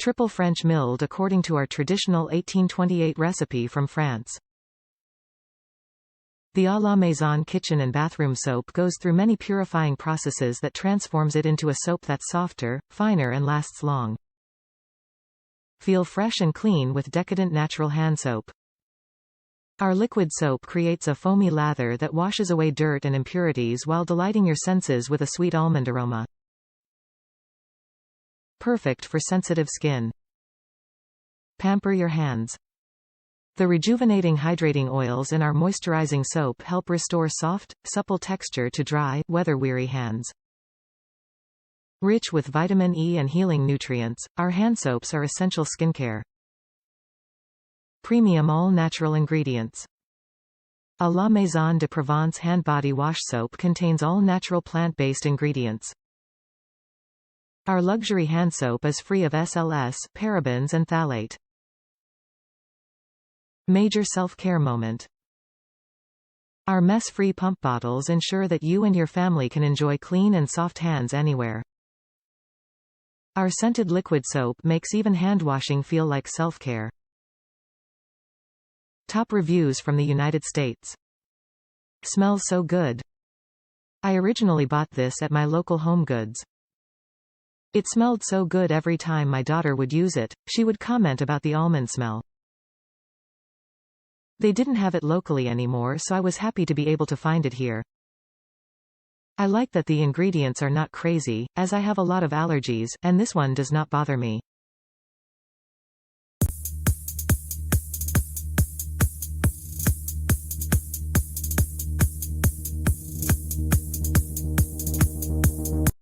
Triple French milled according to our traditional 1828 recipe from France. The à la maison kitchen and bathroom soap goes through many purifying processes that transforms it into a soap that's softer, finer and lasts long. Feel fresh and clean with decadent natural hand soap. Our liquid soap creates a foamy lather that washes away dirt and impurities while delighting your senses with a sweet almond aroma. Perfect for sensitive skin. Pamper your hands. The rejuvenating hydrating oils in our moisturizing soap help restore soft, supple texture to dry, weather-weary hands. Rich with vitamin E and healing nutrients, our hand soaps are essential skincare. Premium all-natural ingredients. À la Maison de Provence hand body wash soap contains all natural plant-based ingredients. Our luxury hand soap is free of SLS, parabens and phthalate. Major self-care moment. Our mess-free pump bottles ensure that you and your family can enjoy clean and soft hands anywhere. Our scented liquid soap makes even hand washing feel like self-care. Top reviews from the United States. Smells so good. I originally bought this at my local Home Goods. It smelled so good every time my daughter would use it, she would comment about the almond smell. They didn't have it locally anymore, so I was happy to be able to find it here. I like that the ingredients are not crazy, as I have a lot of allergies, and this one does not bother me.